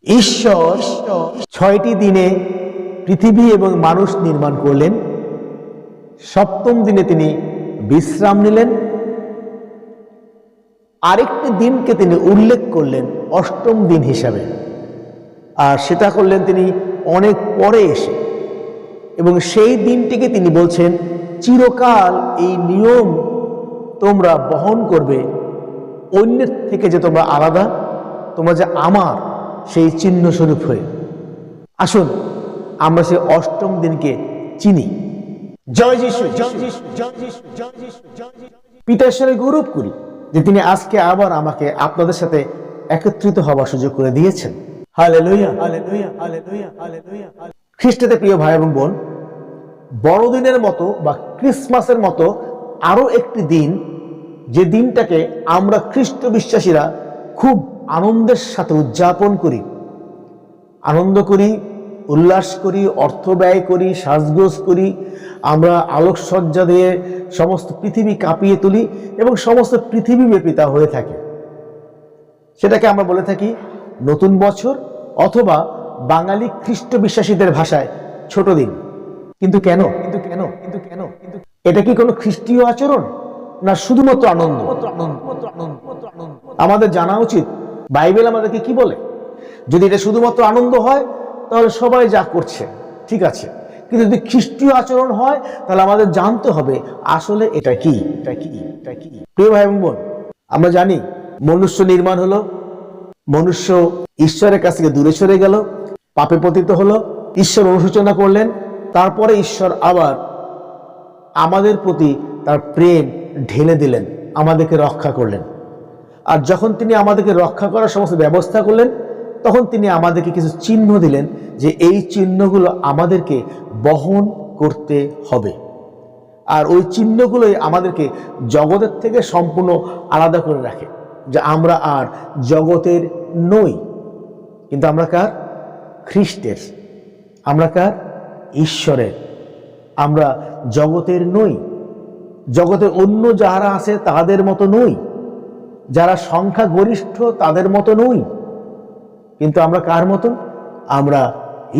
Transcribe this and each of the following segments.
ঈশ্বর 6টি দিনে পৃথিবী এবং মানুষ নির্মাণ করলেন। সপ্তম দিনে তিনি বিশ্রাম নিলেন। আরেকটি দিনকে তিনি উল্লেখ করলেন অষ্টম দিন হিসাবে, আর সেটা করলেন তিনি অনেক পরে এসে। এবং সেই দিনটিকে তিনি বলছেন চিরকাল এই নিয়ম তোমরা বহন করবে, অন্যের থেকে যে তোমরা আলাদা, তোমরা যে আমার সেই চিহ্ন স্বরূপ হয়ে। আসুন আমরা সেই অষ্টম দিনকে চিনি। জয় যিশু, জয় যিশু, জয় যিশু, জয় যিশু, জয় যিশু। পিতার ঈশ্বরে গৌরব করি যে তিনি আজকে আবার আমাকে আপনাদের সাথে একত্রিত হওয়ার সুযোগ করে দিয়েছেন। Hallelujah, hallelujah, hallelujah, hallelujah. খ্রিস্টতে প্রিয় ভাই এবং বোন, বড়দিনের মতো বা ক্রিসমাসের মতো আরো একটি দিন, যে দিনটাকে আমরা খ্রিস্ট বিশ্বাসীরা খুব আনন্দের সাথে উদযাপন করি, আনন্দ করি, উল্লাস করি, অর্থ ব্যয় করি, সাজগোজ করি, আমরা আলোকসজ্জা দিয়ে সমস্ত পৃথিবী কাঁপিয়ে তুলি এবং সমস্ত পৃথিবীব্যাপী তা হয়ে থাকে। সেটাকে আমরা বলে থাকি নতুন বছর, অথবা বাঙালি খ্রিস্ট বিশ্বাসীদের ভাষায় ছোট দিন। কিন্তু কেন? এটা কি কোনো খ্রিস্টীয় আচরণ, না শুধুমাত্র আনন্দ? আমাদের জানা উচিত বাইবেল আমাদেরকে কি বলে। যদি এটা শুধুমাত্র আনন্দ হয় তাহলে সবাই যা করছে ঠিক আছে, কিন্তু যদি খ্রিস্টীয় আচরণ হয় তাহলে আমাদের জানতে হবে আসলে এটা কি। প্রিয় ভাই এবং বোন, আমরা জানি মনুষ্য নির্মাণ হলো, মনুষ্য ঈশ্বরের কাছ থেকে দূরে সরে গেল, পাপে পতিত হলো, ঈশ্বর অনুশোচনা করলেন, তারপরে ঈশ্বর আবার আমাদের প্রতি তার প্রেম ঢেলে দিলেন, আমাদেরকে রক্ষা করলেন। আর যখন তিনি আমাদেরকে রক্ষা করার সমস্ত ব্যবস্থা করলেন, তখন তিনি আমাদেরকে কিছু চিহ্ন দিলেন, যে এই চিহ্নগুলো আমাদেরকে বহন করতে হবে। আর ওই চিহ্নগুলোই আমাদেরকে জগতের থেকে সম্পূর্ণ আলাদা করে রাখে, যে আমরা আর জগতের নই, কিন্তু আমরা কার? খ্রিস্টের। আমরা কার? ঈশ্বরের। আমরা জগতের নই, জগতের অন্য যারা আছে তাদের মতো নই, যারা সংখ্যা গরিষ্ঠ তাদের মতো নই, কিন্তু আমরা কার মতন? আমরা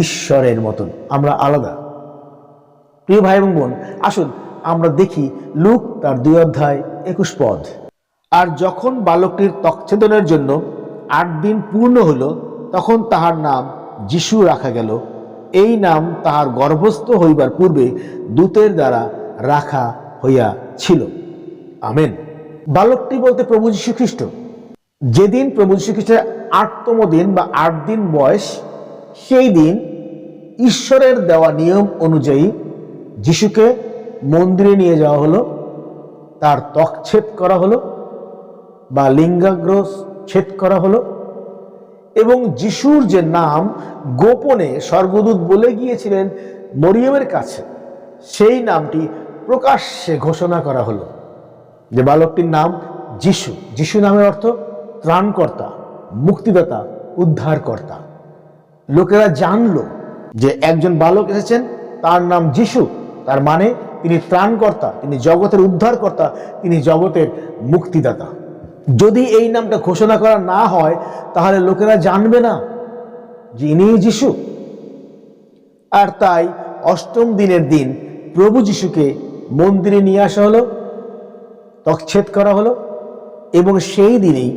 ঈশ্বরের মতন, আমরা আলাদা। প্রিয় ভাই এবং বোন, আসুন আমরা দেখি লূক তার 2:21। আর যখন বালকটির ত্বকচ্ছেদনের জন্য 8 দিন পূর্ণ হলো, তখন তাহার নাম যিশু রাখা গেল। এই নাম তাহার গর্ভস্থ হইবার পূর্বে দূতের দ্বারা রাখা হইয়াছিল। আমেন। বালকটি বলতে প্রভু যীশু খ্রিস্ট। যেদিন প্রভু যীশু খ্রিস্টের 8তম দিন বা 8 দিন বয়স, সেই দিন ঈশ্বরের দেওয়া নিয়ম অনুযায়ী যিশুকে মন্দিরে নিয়ে যাওয়া হলো, তার ত্বকচ্ছেদ করা হলো বা লিঙ্গাগ্র ছেদ করা হলো, এবং যিশুর যে নাম গোপনে স্বর্গদূত বলে গিয়েছিলেন মরিয়মের কাছে, সেই নামটি প্রকাশ্যে ঘোষণা করা হলো, যে বালকটির নাম যিশু। যিশু নামের অর্থ ত্রাণকর্তা, মুক্তিদাতা, উদ্ধারকর্তা। লোকেরা জানলো যে একজন বালক এসেছেন, তার নাম যিশু, তার মানে তিনি ত্রাণকর্তা, তিনি জগতের উদ্ধারকর্তা, তিনি জগতের মুক্তিদাতা। যদি এই নামটা ঘোষণা করা না হয় তাহলে লোকেরা জানবে না যে ইনিই যিশু। আর তাই অষ্টম দিনের দিন প্রভু যিশুকে মন্দিরে নিয়ে আসা হলো, ত্বকচ্ছেদ করা হলো, এবং সেই দিনেই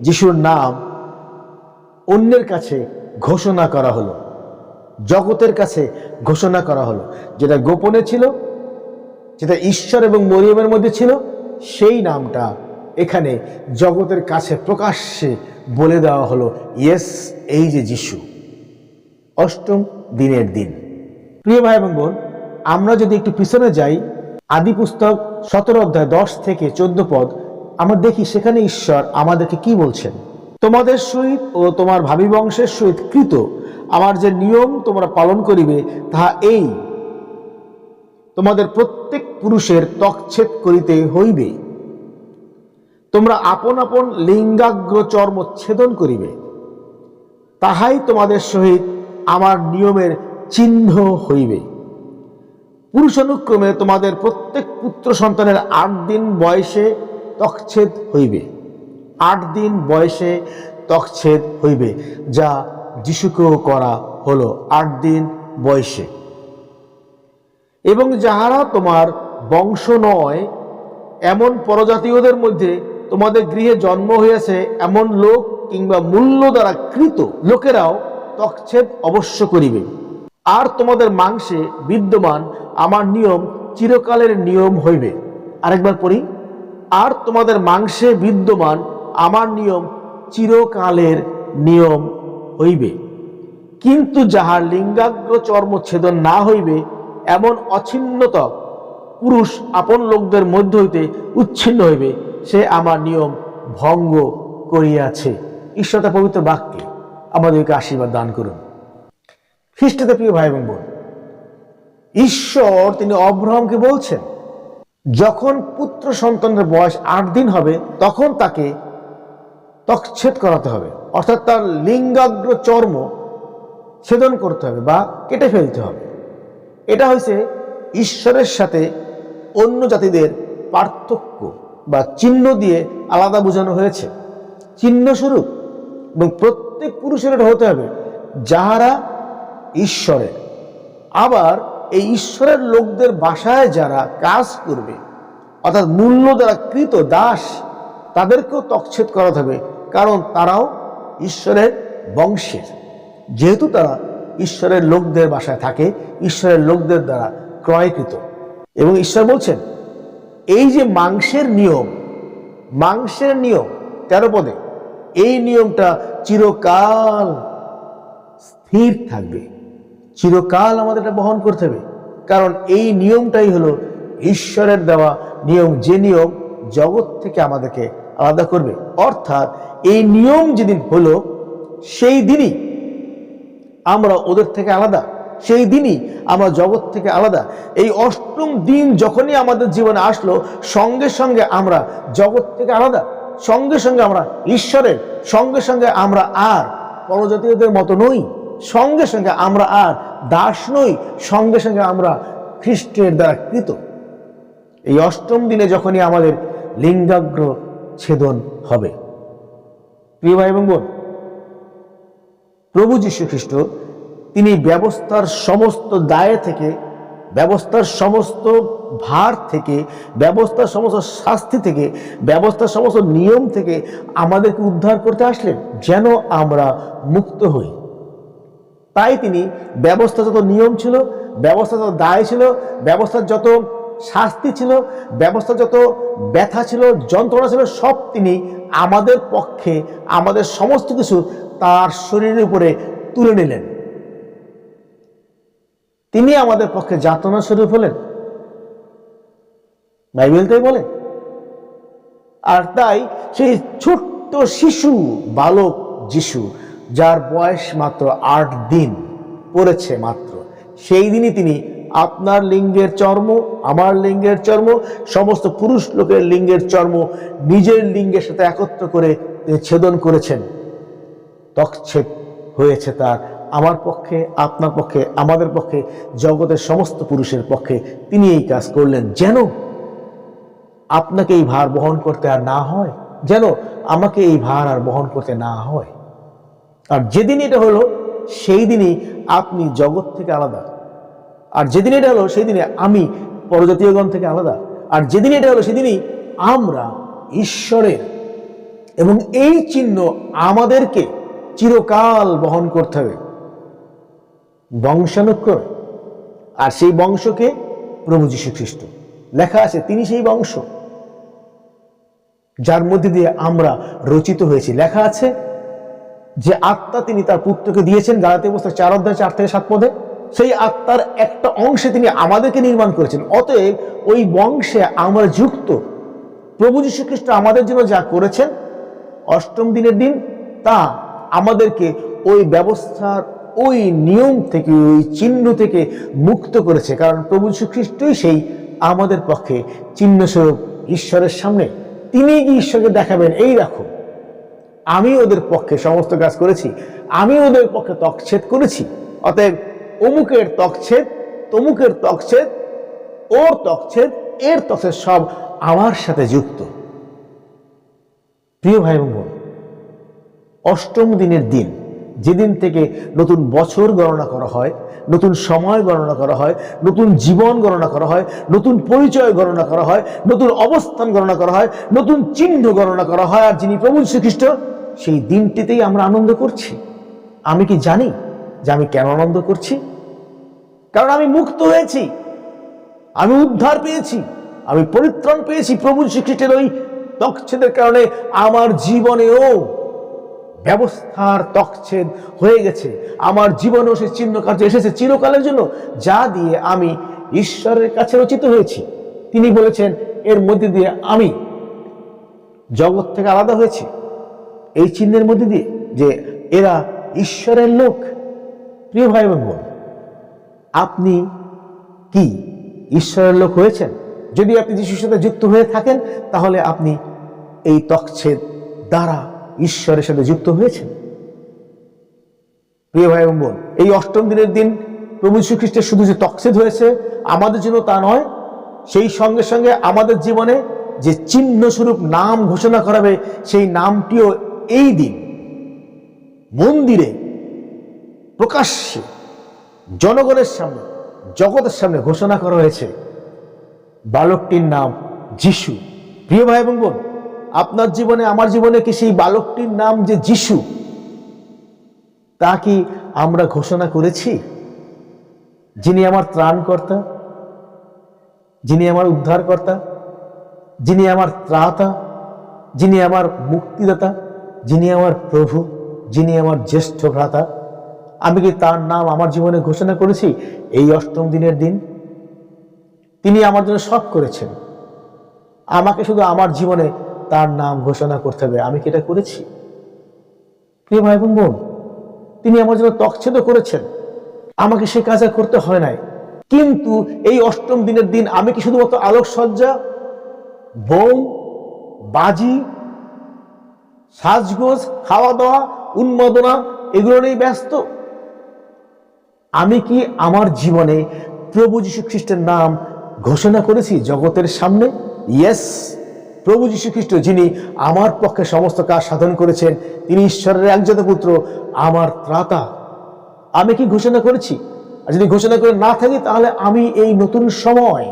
যিশুর নাম অন্যের কাছে ঘোষণা করা হলো, জগতের কাছে ঘোষণা করা হলো। যেটা গোপনে ছিল, যেটা ঈশ্বর এবং মরিয়মের মধ্যে ছিল, সেই নামটা এখানে জগতের কাছে প্রকাশ্যে বলে দেওয়া হলো, ইয়েস, এই যে যিশু। অষ্টম দিনের দিন। প্রিয় ভাই এবং বোন, আমরা যদি একটু পিছনে যাই, আদি পুস্তক 17 অধ্যায় 10 থেকে 14 পদ, আমরা দেখি সেখানে ঈশ্বর আমাদেরকে কি বলছেন। তোমাদের সহিত ও তোমার ভাবি বংশের সহিত কৃত আমার যে নিয়ম তোমরা পালন করিবে, তাহা এই, তোমাদের প্রত্যেক পুরুষের ত্বকচ্ছেদ করিতে হইবে। তোমরা আপন আপন লিঙ্গাগ্র চর্ম ছেদন করিবে, তাহাই তোমাদের সহিত আমার নিয়মের চিহ্ন হইবে। পুরুষানুক্রমে তোমাদের প্রত্যেক পুত্র সন্তানের 8 দিন বয়সে ত্বকচ্ছেদ হইবে। 8 দিন বয়সে ত্বকচ্ছেদ হইবে, যা যিশুকেও করা হলো 8 দিন বয়সে। এবং যাহারা তোমার বংশ নয় এমন পরজাতীয়দের মধ্যে তোমাদের গৃহে জন্ম হইয়াছে এমন লোক কিংবা মূল্য দ্বারা কৃত লোকেরাও তচ্ছেদ অবশ্য করিবে। আর তোমাদের মাংসে বিদ্যমান আমার নিয়ম চিরকালের নিয়ম হইবে। আরেকবার পড়ি, আর তোমাদের মাংসে বিদ্যমান আমার নিয়ম চিরকালের নিয়ম হইবে। কিন্তু যাহার লিঙ্গাগ্র চর্ম ছেদন না হইবে এমন অছিন্নতক পুরুষ আপন লোকদের মধ্য হইতে উচ্ছিন্ন হইবে, সে আমার নিয়ম ভঙ্গ করিয়াছে। ঈশ্বর তার পবিত্র বাক্যে আমাদেরকে আশীর্বাদ দান করুন। খ্রিস্টতে প্রিয় ভাই এবং বোন, ঈশ্বর তিনি অব্রাহামকে বলছেন, যখন পুত্র সন্তানের বয়স 8 দিন হবে তখন তাকে তচ্ছেদ করাতে হবে, অর্থাৎ তার লিঙ্গাগ্র চর্ম ছেদন করতে হবে বা কেটে ফেলতে হবে। এটা হয়েছে ঈশ্বরের সাথে অন্য জাতিদের পার্থক্য বা চিহ্ন দিয়ে আলাদা বোঝানো হয়েছে, চিহ্ন স্বরূপ। এবং প্রত্যেক পুরুষের এটা হতে হবে যাহারা ঈশ্বরের। আবার এই ঈশ্বরের লোকদের বাসায় যারা কাজ করবে, অর্থাৎ মূল্য দ্বারা কৃত দাস, তাদেরকেও তচ্ছেদ করাতে হবে, কারণ তারাও ঈশ্বরের বংশের। যেহেতু তারা ঈশ্বরের লোকদের বাসায় থাকে, ঈশ্বরের লোকদের দ্বারা ক্রয়কৃত। এবং ঈশ্বর বলছেন এই যে মাংসের নিয়ম 13 পদে, এই নিয়মটা চিরকাল স্থির থাকবে, চিরকাল আমাদের এটা বহন করতে হবে। কারণ এই নিয়মটাই হলো ঈশ্বরের দেওয়া নিয়ম, যে নিয়ম জগৎ থেকে আমাদেরকে আলাদা করবে। অর্থাৎ এই নিয়ম যেদিন হলো সেই দিনই আমরা ওদের থেকে আলাদা, সেই দিনই আমরা জগৎ থেকে আলাদা। এই 8ম দিন যখনই আমাদের জীবনে আসলো, সঙ্গে সঙ্গে আমরা জগৎ থেকে আলাদা, সঙ্গে সঙ্গে আমরা ঈশ্বরের, সঙ্গে সঙ্গে আমরা আর পরজাতীয়দের মতো নই, সঙ্গে সঙ্গে আমরা আর দাস নই, সঙ্গে সঙ্গে আমরা খ্রিস্টের দ্বারা কৃত। এই 8ম দিনে যখনই আমাদের লিঙ্গাগ্র ছেদন হবে। প্রিয় ভাই এবং বোন, প্রভু যীশু খ্রিস্ট তিনি ব্যবস্থার সমস্ত দায় থেকে, ব্যবস্থার সমস্ত ভার থেকে, ব্যবস্থার সমস্ত শাস্তি থেকে, ব্যবস্থার সমস্ত নিয়ম থেকে আমাদেরকে উদ্ধার করতে আসলেন, যেন আমরা মুক্ত হই। তাই তিনি ব্যবস্থা যত নিয়ম ছিল, ব্যবস্থা যত দায় ছিল, ব্যবস্থার যত শাস্তি ছিল, ব্যবস্থা যত ব্যথা ছিল, যন্ত্রণা ছিল, সব তিনি আমাদের পক্ষে, আমাদের সমস্ত কিছু তার শরীরের উপরে তুলে নিলেন। তিনি আমাদের পক্ষে যাতনা স্বরূপ হলেন, বাইবেল তাই বলে। আর তাই সেই ছোট্ট শিশু বালক যিশু, যার বয়স মাত্র 8 দিন পড়েছে মাত্র, সেই দিনই তিনি আপনার লিঙ্গের চর্ম, আমার লিঙ্গের চর্ম, সমস্ত পুরুষ লোকের লিঙ্গের চর্ম নিজের লিঙ্গের সাথে একত্র করে তিনি ছেদন করেছেন। তচ্ছেদ হয়েছে তার, আমার পক্ষে, আপনার পক্ষে, আমাদের পক্ষে, জগতের সমস্ত পুরুষের পক্ষে তিনি এই কাজ করলেন, যেন আপনাকে এই ভার বহন করতে আর না হয়, যেন আমাকে এই ভার আর বহন করতে না হয়। আর যেদিন এটা হলো সেই দিনই আপনি জগৎ থেকে আলাদা, আর যেদিন এটা হলো সেই দিনে আমি পরজাতীয়গণ থেকে আলাদা, আর যেদিন এটা হলো সেদিনই আমরা ঈশ্বরের। এবং এই চিহ্ন আমাদেরকে চিরকাল বহন করতে হবে, বংশানুক্রমে। আর সেই বংশকে প্রভু যীশু খ্রিস্ট। লেখা আছে তিনি সেই বংশ যার মধ্যে দিয়ে আমরা রচিত হয়েছি। লেখা আছে যে আত্মা তিনি তার পুত্রকে দিয়েছেন, গালাতিয়া পুস্তক 4:4-7 পদে। সেই আত্মার একটা অংশে তিনি আমাদেরকে নির্মাণ করেছেন। অতএব ওই বংশে আমরা যুক্ত। প্রভু যীশু খ্রিস্ট আমাদের জন্য যা করেছেন 8ম দিনের দিন, তা আমাদেরকে ওই ব্যবস্থার, ওই নিয়ম থেকে, ওই চিহ্ন থেকে মুক্ত করেছে। কারণ প্রভু যীশু খ্রিস্টই সেই আমাদের পক্ষে চিহ্নস্বরূপ ঈশ্বরের সামনে। তিনি গিয়ে ঈশ্বরকে দেখাবেন, এই দেখো আমি ওদের পক্ষে সমস্ত কাজ করেছি, আমি ওদের পক্ষে তচ্ছেদ করেছি। অতএব অমুকের তচ্ছেদ, তমুকের তচ্ছেদ, ওর তচ্ছেদ, এর তচ্ছেদ সব আমার সাথে যুক্ত। প্রিয় ভাই এবং বোন, 8ম দিনের দিন যেদিন থেকে নতুন বছর গণনা করা হয়, নতুন সময় গণনা করা হয়, নতুন জীবন গণনা করা হয়, নতুন পরিচয় গণনা করা হয়, নতুন অবস্থান গণনা করা হয়, নতুন চিহ্ন গণনা করা হয়, আর যিনি প্রভু যীশু খ্রিস্ট, সেই দিনটিতেই আমরা আনন্দ করছি। আমি কি জানি যে আমি কেন আনন্দ করছি? কারণ আমি মুক্ত হয়েছি, আমি উদ্ধার পেয়েছি, আমি পরিত্রাণ পেয়েছি। প্রভু যীশু খ্রিস্টের ওই তকছেদের কারণে আমার জীবনেও ব্যবস্থার তকছেদ হয়ে গেছে, আমার জীবনেও সে চিহ্ন কার্য এসেছে চিরকালের জন্য, যা দিয়ে আমি ঈশ্বরের কাছে রচিত হয়েছি। তিনি বলেছেন এর মধ্যে দিয়ে আমি জগৎ থেকে আলাদা হয়েছি, এই চিহ্নের মধ্যে দিয়ে, যে এরা ঈশ্বরের লোক। প্রিয় ভাই এবং বোন, আপনি কি ঈশ্বরের লোক হয়েছেন? যদি আপনি যিশুর সাথে যুক্ত হয়ে থাকেন, তাহলে আপনি এই তকছেদ দ্বারা ঈশ্বরের সাথে যুক্ত হয়েছেন। প্রিয় ভাই এবং বোন, এই অষ্টম দিনের দিন প্রভু যীশু খ্রিস্টের শুধু যে তকছেদ হয়েছে আমাদের জন্য তা নয়, সেই সঙ্গে সঙ্গে আমাদের জীবনে যে চিহ্ন স্বরূপ নাম ঘোষণা করাবে, সেই নামটিও এই দিন মন্দিরে প্রকাশ্যে জনগণের সামনে, জগতের সামনে ঘোষণা করা হয়েছে। বালকটির নাম যিশু। প্রিয় ভাই এবং বোন, আপনার জীবনে, আমার জীবনে কি সেই বালকটির নাম যে যিশু, তা কি আমরা ঘোষণা করেছি? যিনি আমার ত্রাণকর্তা, যিনি আমার উদ্ধারকর্তা, যিনি আমার ত্রাতা, যিনি আমার মুক্তিদাতা, যিনি আমার প্রভু, যিনি আমার জ্যেষ্ঠ ভ্রাতা, আমি কি তার নাম আমার জীবনে ঘোষণা করেছি? এই অষ্টম দিনের দিন তিনি আমার জন্য সব করেছেন, আমাকে শুধু আমার জীবনে তার নাম ঘোষণা করতে হবে। আমি কি এটা করেছি? প্রিয় ভাই এবং বোন, তিনি আমার জন্য তকছেদ করেছেন, আমাকে সে কাজ আর করতে হয় নাই। কিন্তু এই অষ্টম দিনের দিন আমি কি শুধুমাত্র আলোকসজ্জা, বোম, বাজি, সাজগোজ, খাওয়া দাওয়া, উন্মাদনা, এগুলো নিয়ে ব্যস্ত? আমি কি আমার জীবনে প্রভু যীশু খ্রিস্টের নাম ঘোষণা করেছি জগতের সামনে? ইয়েস, প্রভু যীশু খ্রিস্ট যিনি আমার পক্ষে সমস্ত কাজ সাধন করেছেন, তিনি ঈশ্বরের একজাত পুত্র, আমার ত্রাতা, আমি কি ঘোষণা করেছি? আর যদি ঘোষণা করে না থাকি, তাহলে আমি এই নতুন সময়,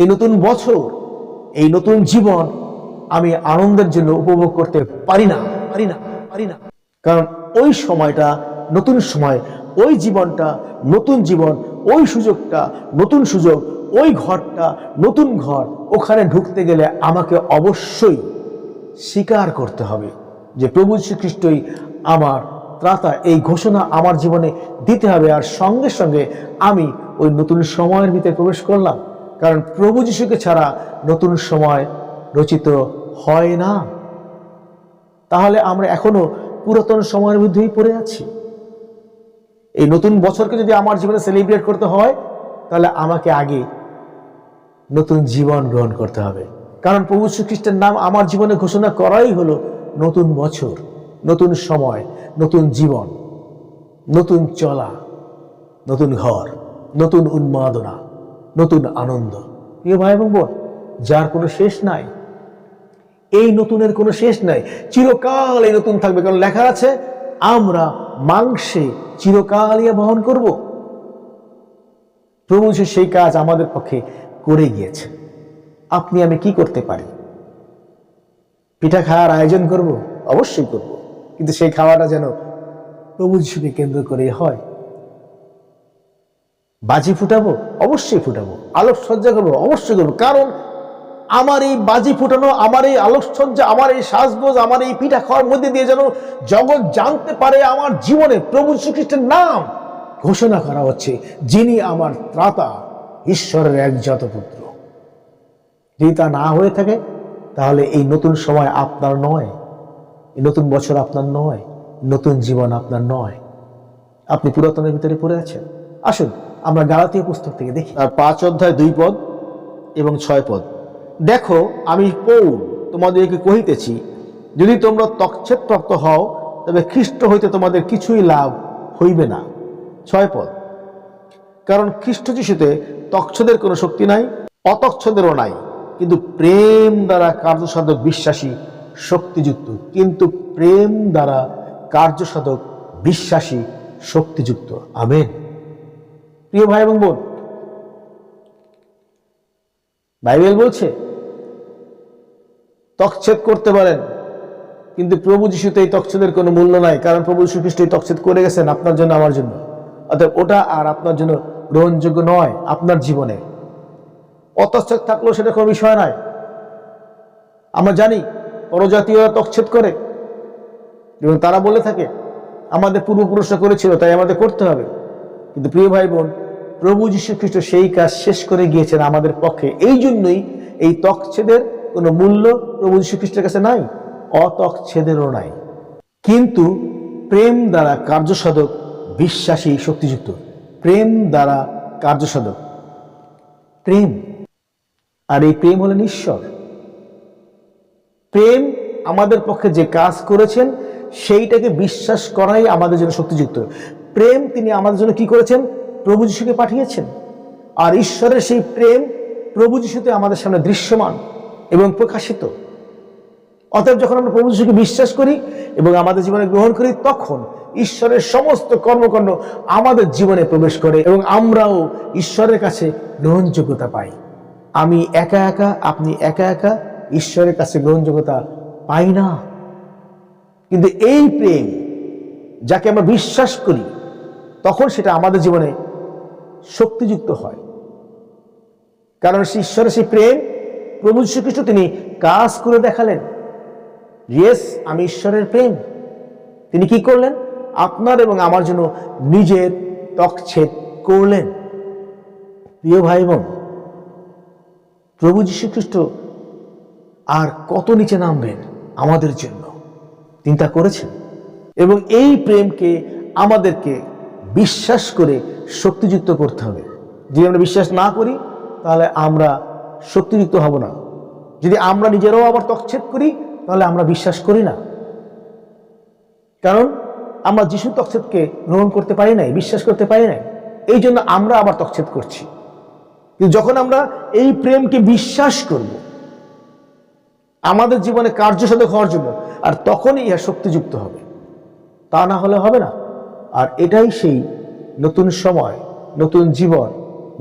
এই নতুন বছর, এই নতুন জীবন আমি আনন্দের জন্য উপভোগ করতে পারি না। কারণ ওই সময়টা নতুন সময়, ওই জীবনটা নতুন জীবন, ওই সুযোগটা নতুন সুযোগ, ওই ঘরটা নতুন ঘর। ওখানে ঢুকতে গেলে আমাকে অবশ্যই স্বীকার করতে হবে যে প্রভু যীশু খ্রিস্টই আমার ত্রাতা, এই ঘোষণা আমার জীবনে দিতে হবে। আর সঙ্গে সঙ্গে আমি ওই নতুন সময়ের ভিতরে প্রবেশ করলাম, কারণ প্রভু যীশুকে ছাড়া নতুন সময় রচিত হয় না। তাহলে আমরা এখনো পুরাতন সময়ের মধ্যেই পড়ে আছি। এই নতুন বছরকে যদি আমার জীবনে সেলিব্রেট করতে হয়, তাহলে আমাকে আগে নতুন জীবন গ্রহণ করতে হবে। কারণ প্রভু যীশু খ্রিস্টের নাম আমার জীবনে ঘোষণা করাই হলো নতুন বছর, নতুন সময়, নতুন জীবন, নতুন চলা, নতুন ঘর, নতুন উন্মাদনা, নতুন আনন্দ। প্রিয় ভাই এবং বোন, যার কোনো শেষ নাই, এই নতুনের কোনো শেষ নাই, চিরকাল এই নতুন থাকবে। কারণ লেখা আছে আমরা মাংসে চিরকাল ইয়া বহন করব। প্রভু যীশু সেই কাজ আমাদের পক্ষে করে গিয়েছে। আপনি আমি কি করতে পারি? পিঠা খাওয়ার আয়োজন করব, অবশ্যই করব, কিন্তু সেই খাওয়াটা যেন প্রভু যীশুকে কেন্দ্র করে হয়। বাজি ফুটাবো, অবশ্যই ফুটাবো। আলোকসজ্জা করবো, অবশ্যই করবো। কারণ আমার এই বাজি ফুটানো, আমার এই আলোকসজ্জা, আমার এই সাজগোজ, আমার এই পিঠা খাওয়ার মধ্যে দিয়ে যেন জগৎ জানতে পারে আমার জীবনে প্রভু যীশু খ্রিস্টের নাম ঘোষণা করা হচ্ছে, যিনি আমার ত্রাতা, ঈশ্বরের একজাত পুত্র। যদি তা না হয়ে থাকে, তাহলে এই নতুন সময় আপনার নয়, এই নতুন বছর আপনার নয়, নতুন জীবন আপনার নয়। আপনি পুরাতনের ভিতরে পড়ে আছেন। আসুন আমরা গালাতীয় পুস্তক থেকে দেখি, আর 5 অধ্যায় 2 পদ এবং 6 পদ। দেখো, আমি পৌল তোমাদেরকে কহিতেছি, যদি তোমরা তকছেদপ্রাপ্ত হও, তবে খ্রিস্ট হইতে তোমাদের কিছুই লাভ হইবে না। 6 পদ। কারণ খ্রিস্ট যিশুতে তকছেদের কোনো শক্তি নাই, অতকছেদেরও নাই, কিন্তু প্রেম দ্বারা কার্যসাধক বিশ্বাসী শক্তিযুক্ত। কিন্তু প্রেম দ্বারা কার্যসাধক বিশ্বাসী, শক্তিযুক্ত। আমেন। প্রিয় ভাই এবং বোন, বাইবেল বলছে তকছেদ করতে পারেন, কিন্তু প্রভু যিশুতে এই তকছেদের কোনো মূল্য নাই, কারণ প্রভু যীশু খ্রিস্ট এই তকছেদ করে গেছেন আপনার জন্য, আমার জন্য। অর্থাৎ ওটা আর আপনার জন্য গ্রহণযোগ্য নয় আপনার জীবনে। অতচ্ছেদ থাকলেও সেটা কোনো বিষয় নয়। আমরা জানি পরজাতীয়রা তকছেদ করে এবং তারা বলে থাকে আমাদের পূর্বপুরুষরা করেছিল তাই আমাদের করতে হবে। কিন্তু প্রিয় ভাই বোন, প্রভু যীশু খ্রিস্ট সেই কাজ শেষ করে গিয়েছেন আমাদের পক্ষে। এই জন্যই এই তকছেদের কোনো মূল্য প্রভু যীশু খ্রিস্টের কাছে নাই, অতকছেদেরও নাই। কিন্তু প্রেম দ্বারা কার্যসাধক, বিশ্বাসী, শক্তিযুক্ত। প্রেম দ্বারা কার্যসাধক, প্রেম। আর এই প্রেম হলেন ঈশ্বর। প্রেম আমাদের পক্ষে যে কাজ করেছেন সেইটাকে বিশ্বাস করাই আমাদের জন্য শক্তিযুক্ত। প্রেম তিনি আমাদের জন্য কি করেছেন? প্রভু যীশুকে পাঠিয়েছেন। আর ঈশ্বরের সেই প্রেম প্রভু যিশুতে আমাদের সামনে দৃশ্যমান এবং প্রকাশিত। অতএব যখন আমরা প্রভু যিশুকে বিশ্বাস করি এবং আমাদের জীবনে গ্রহণ করি, তখন ঈশ্বরের সমস্ত কর্মকাণ্ড আমাদের জীবনে প্রবেশ করে এবং আমরাও ঈশ্বরের কাছে গ্রহণযোগ্যতা পাই। আমি একা একা, আপনি একা একা ঈশ্বরের কাছে গ্রহণযোগ্যতা পাই না। কিন্তু এই প্রেম যাকে আমরা বিশ্বাস করি, তখন সেটা আমাদের জীবনে শক্তিযুক্ত হয়। কারণ ঈশ্বরের সেই প্রেম প্রভু যীশু খ্রিস্ট তিনি কাজ করে দেখালেন। ইয়েস, আমি ঈশ্বরের প্রেম। তিনি কি করলেন? আপনার এবং আমার জন্য নিজের তকছেদ করলেন। প্রিয় ভাই বোন, প্রভু যীশু খ্রিস্ট আর কত নিচে নামবেন আমাদের জন্য, তিনি তা করেছেন। এবং এই প্রেমকে আমাদেরকে বিশ্বাস করে শক্তিযুক্ত করতে হবে। যদি আমরা বিশ্বাস না করি তাহলে আমরা শক্তিযুক্ত হব না। যদি আমরা নিজেরাও আবার তকছেদ করি তাহলে আমরা বিশ্বাস করি না, কারণ আমরা যিশুর তকছেদকে গ্রহণ করতে পারি নাই, বিশ্বাস করতে পারি নাই। এই জন্য আমরা আবার তকছেদ করছি। কিন্তু যখন আমরা এই প্রেমকে বিশ্বাস করব আমাদের জীবনে কার্যসাধক হওয়ার জন্য, আর তখনই ইহা শক্তিযুক্ত হবে, তা না হলে হবে না। আর এটাই সেই নতুন সময়, নতুন জীবন,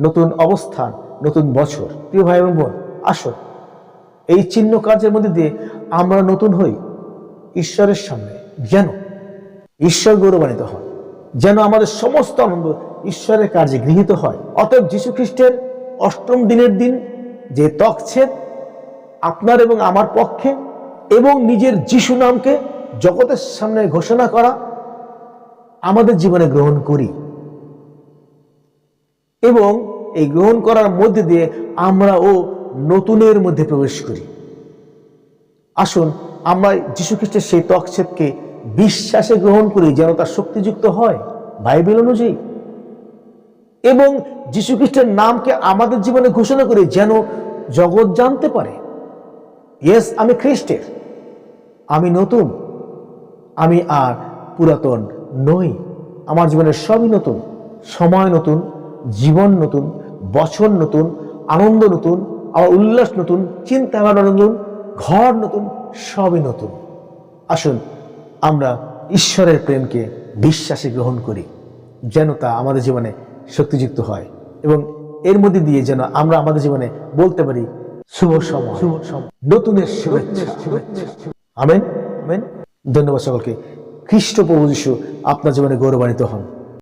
নতুন অবস্থান, নতুন বছর। প্রিয় ভাই এবং বোন, আসুন এই চিহ্ন কার্যের মধ্যে দিয়ে আমরা নতুন হই ঈশ্বরের সামনে, যেন ঈশ্বর গৌরবান্বিত হন, যেন আমাদের সমস্ত আনন্দ ঈশ্বরের কার্যে গৃহীত হয়। অতএব যীশু খ্রিস্টের অষ্টম দিনের দিন যে তকছেদ আপনার এবং আমার পক্ষে, এবং নিজের যিশু নামকে জগতের সামনে ঘোষণা করা আমাদের জীবনে গ্রহণ করি, এবং এই গ্রহণ করার মধ্যে দিয়ে আমরাও নতুনের মধ্যে প্রবেশ করি। আসুন আমরা যীশু খ্রিস্টের সেই তকছেদকে বিশ্বাসে গ্রহণ করি, যেন তার শক্তিযুক্ত হয় বাইবেল অনুযায়ী, এবং যীশু খ্রিস্টের নামকে আমাদের জীবনে ঘোষণা করি, যেন জগৎ জানতে পারে, ইয়েস, আমি খ্রিস্টের, আমি নতুন, আমি আর পুরাতন নই। আমার জীবনের সবই নতুন, সময় নতুন, জীবন নতুন, বছর নতুন, আনন্দ নতুন, আমার উল্লাস নতুন, চিন্তা ভাবনা নতুন, ঘর নতুন, সবই নতুন। আসুন আমরা ঈশ্বরের প্রেমকে বিশ্বাসে গ্রহণ করি, যেন তা আমাদের জীবনে শক্তিযুক্ত হয়, এবং এর মধ্যে দিয়ে যেন আমরা আমাদের জীবনে বলতে পারি শুভ সময়, নতুনের শুভেচ্ছা। Amen, amen. ধন্যবাদ সকলকে। খ্রিস্ট প্রভু যীশু আপনার জীবনে গৌরবান্বিত হন।